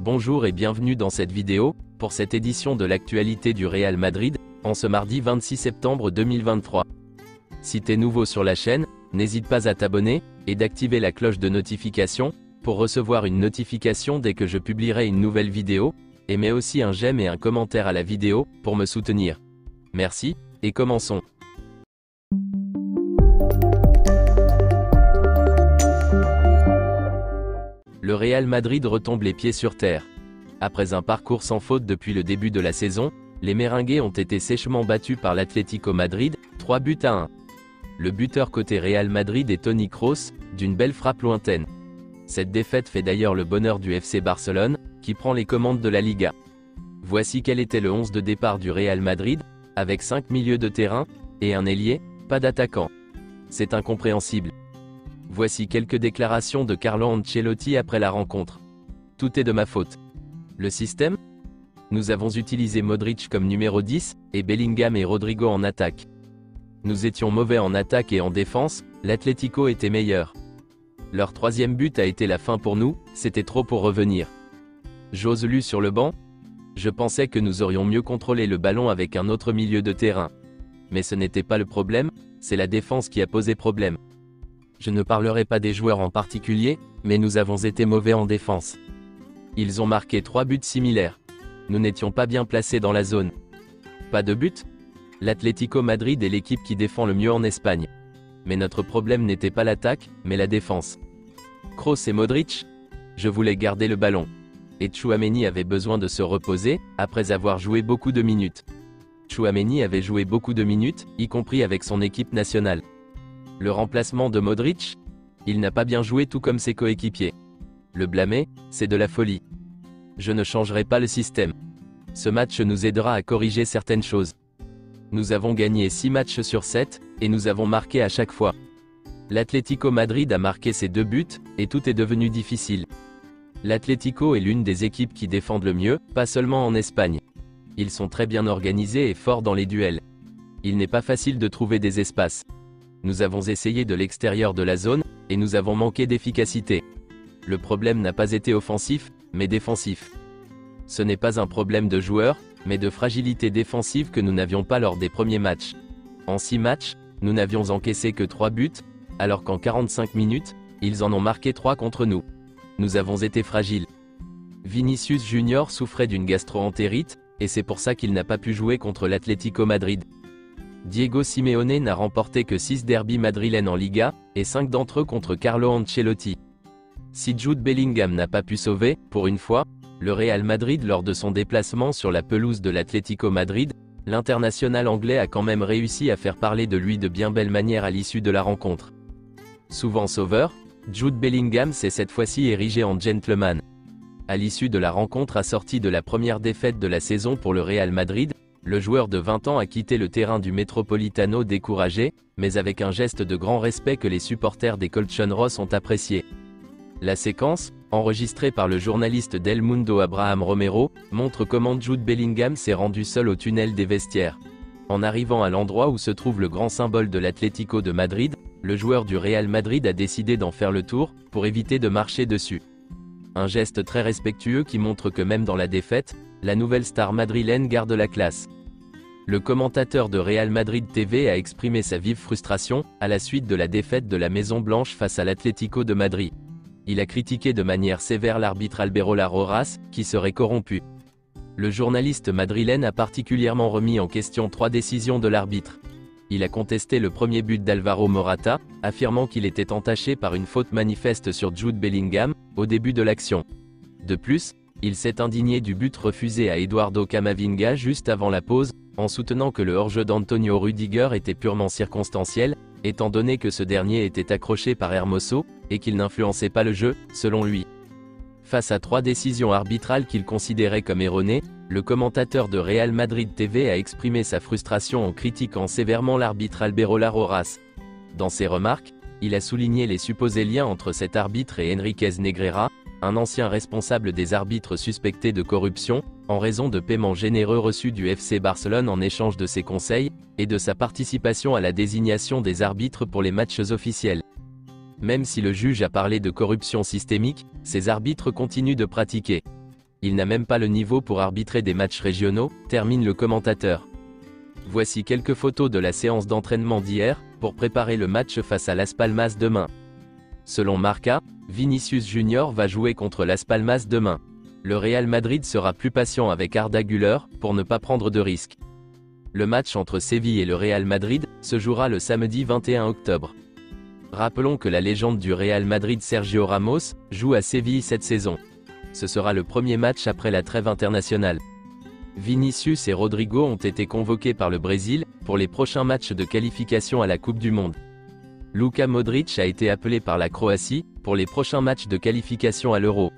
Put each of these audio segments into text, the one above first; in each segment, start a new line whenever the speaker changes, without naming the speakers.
Bonjour et bienvenue dans cette vidéo, pour cette édition de l'actualité du Real Madrid, en ce mardi 26 septembre 2023. Si t'es nouveau sur la chaîne, n'hésite pas à t'abonner, et d'activer la cloche de notification, pour recevoir une notification dès que je publierai une nouvelle vidéo, et mets aussi un j'aime et un commentaire à la vidéo, pour me soutenir. Merci, et commençons. Le Real Madrid retombe les pieds sur terre. Après un parcours sans faute depuis le début de la saison, les Merengues ont été sèchement battus par l'Atlético Madrid, 3-1. Le buteur côté Real Madrid est Toni Kroos, d'une belle frappe lointaine. Cette défaite fait d'ailleurs le bonheur du FC Barcelone, qui prend les commandes de la Liga. Voici quel était le 11 de départ du Real Madrid, avec 5 milieux de terrain, et un ailier, pas d'attaquant. C'est incompréhensible. Voici quelques déclarations de Carlo Ancelotti après la rencontre. Tout est de ma faute. Le système ? Nous avons utilisé Modric comme numéro 10, et Bellingham et Rodrigo en attaque. Nous étions mauvais en attaque et en défense, l'Atlético était meilleur. Leur troisième but a été la fin pour nous, c'était trop pour revenir. Joselu sur le banc ? Je pensais que nous aurions mieux contrôlé le ballon avec un autre milieu de terrain. Mais ce n'était pas le problème, c'est la défense qui a posé problème. Je ne parlerai pas des joueurs en particulier, mais nous avons été mauvais en défense. Ils ont marqué 3 buts similaires. Nous n'étions pas bien placés dans la zone. Pas de but ? L'Atlético Madrid est l'équipe qui défend le mieux en Espagne. Mais notre problème n'était pas l'attaque, mais la défense. Kroos et Modric ? Je voulais garder le ballon. Et Tchouaméni avait besoin de se reposer, après avoir joué beaucoup de minutes. Tchouaméni avait joué beaucoup de minutes, y compris avec son équipe nationale. Le remplacement de Modric ? Il n'a pas bien joué tout comme ses coéquipiers. Le blâmer, c'est de la folie. Je ne changerai pas le système. Ce match nous aidera à corriger certaines choses. Nous avons gagné 6 matchs sur 7, et nous avons marqué à chaque fois. L'Atlético Madrid a marqué ses 2 buts, et tout est devenu difficile. L'Atlético est l'une des équipes qui défendent le mieux, pas seulement en Espagne. Ils sont très bien organisés et forts dans les duels. Il n'est pas facile de trouver des espaces. Nous avons essayé de l'extérieur de la zone, et nous avons manqué d'efficacité. Le problème n'a pas été offensif, mais défensif. Ce n'est pas un problème de joueurs, mais de fragilité défensive que nous n'avions pas lors des premiers matchs. En 6 matchs, nous n'avions encaissé que 3 buts, alors qu'en 45 minutes, ils en ont marqué 3 contre nous. Nous avons été fragiles. Vinicius Junior souffrait d'une gastro-entérite, et c'est pour ça qu'il n'a pas pu jouer contre l'Atlético Madrid. Diego Simeone n'a remporté que 6 derbys madrilènes en Liga, et 5 d'entre eux contre Carlo Ancelotti. Si Jude Bellingham n'a pas pu sauver, pour une fois, le Real Madrid lors de son déplacement sur la pelouse de l'Atlético Madrid, l'international anglais a quand même réussi à faire parler de lui de bien belle manière à l'issue de la rencontre. Souvent sauveur, Jude Bellingham s'est cette fois-ci érigé en gentleman. À l'issue de la rencontre assortie de la première défaite de la saison pour le Real Madrid, le joueur de 20 ans a quitté le terrain du Metropolitano découragé, mais avec un geste de grand respect que les supporters des Colchoneros ont apprécié. La séquence, enregistrée par le journaliste d'El Mundo Abraham Romero, montre comment Jude Bellingham s'est rendu seul au tunnel des vestiaires. En arrivant à l'endroit où se trouve le grand symbole de l'Atlético de Madrid, le joueur du Real Madrid a décidé d'en faire le tour, pour éviter de marcher dessus. Un geste très respectueux qui montre que même dans la défaite, la nouvelle star madrilène garde la classe. Le commentateur de Real Madrid TV a exprimé sa vive frustration, à la suite de la défaite de la Maison Blanche face à l'Atlético de Madrid. Il a critiqué de manière sévère l'arbitre Alberola Rojas, qui serait corrompu. Le journaliste madrilène a particulièrement remis en question 3 décisions de l'arbitre. Il a contesté le premier but d'Alvaro Morata, affirmant qu'il était entaché par une faute manifeste sur Jude Bellingham, au début de l'action. De plus, il s'est indigné du but refusé à Eduardo Camavinga juste avant la pause, en soutenant que le hors-jeu d'Antonio Rüdiger était purement circonstanciel, étant donné que ce dernier était accroché par Hermoso, et qu'il n'influençait pas le jeu, selon lui. Face à 3 décisions arbitrales qu'il considérait comme erronées, le commentateur de Real Madrid TV a exprimé sa frustration en critiquant sévèrement l'arbitre Alberola Rojas. Dans ses remarques, il a souligné les supposés liens entre cet arbitre et Enriquez Negreira, un ancien responsable des arbitres suspectés de corruption, en raison de paiements généreux reçus du FC Barcelone en échange de ses conseils, et de sa participation à la désignation des arbitres pour les matchs officiels. Même si le juge a parlé de corruption systémique, ces arbitres continuent de pratiquer. il n'a même pas le niveau pour arbitrer des matchs régionaux, termine le commentateur. Voici quelques photos de la séance d'entraînement d'hier, pour préparer le match face à Las Palmas demain. Selon Marca, Vinicius Junior va jouer contre Las Palmas demain. Le Real Madrid sera plus patient avec Arda Güler, pour ne pas prendre de risques. Le match entre Séville et le Real Madrid se jouera le samedi 21 octobre. Rappelons que la légende du Real Madrid Sergio Ramos joue à Séville cette saison. Ce sera le premier match après la trêve internationale. Vinicius et Rodrigo ont été convoqués par le Brésil pour les prochains matchs de qualification à la Coupe du Monde. Luka Modric a été appelé par la Croatie pour les prochains matchs de qualification à l'Euro.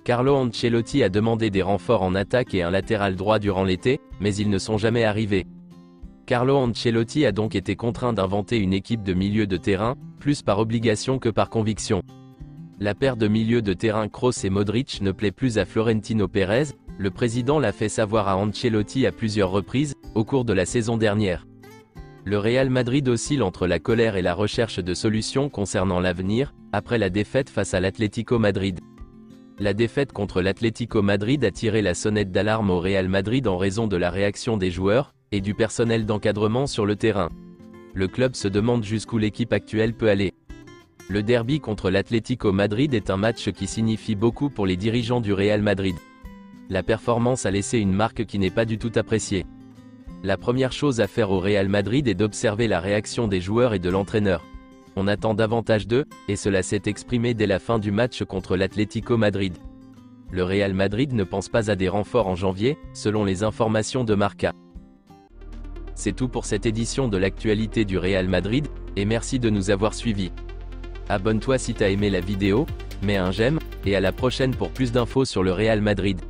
Carlo Ancelotti a demandé des renforts en attaque et un latéral droit durant l'été, mais ils ne sont jamais arrivés. Carlo Ancelotti a donc été contraint d'inventer une équipe de milieu de terrain, plus par obligation que par conviction. La paire de milieux de terrain Kroos et Modric ne plaît plus à Florentino Pérez, le président l'a fait savoir à Ancelotti à plusieurs reprises, au cours de la saison dernière. Le Real Madrid oscille entre la colère et la recherche de solutions concernant l'avenir, après la défaite face à l'Atlético Madrid. La défaite contre l'Atlético Madrid a tiré la sonnette d'alarme au Real Madrid en raison de la réaction des joueurs, et du personnel d'encadrement sur le terrain. Le club se demande jusqu'où l'équipe actuelle peut aller. Le derby contre l'Atlético Madrid est un match qui signifie beaucoup pour les dirigeants du Real Madrid. La performance a laissé une marque qui n'est pas du tout appréciée. La première chose à faire au Real Madrid est d'observer la réaction des joueurs et de l'entraîneur. On attend davantage d'eux, et cela s'est exprimé dès la fin du match contre l'Atlético Madrid. Le Real Madrid ne pense pas à des renforts en janvier, selon les informations de Marca. C'est tout pour cette édition de l'actualité du Real Madrid, et merci de nous avoir suivis. Abonne-toi si t'as aimé la vidéo, mets un j'aime, et à la prochaine pour plus d'infos sur le Real Madrid.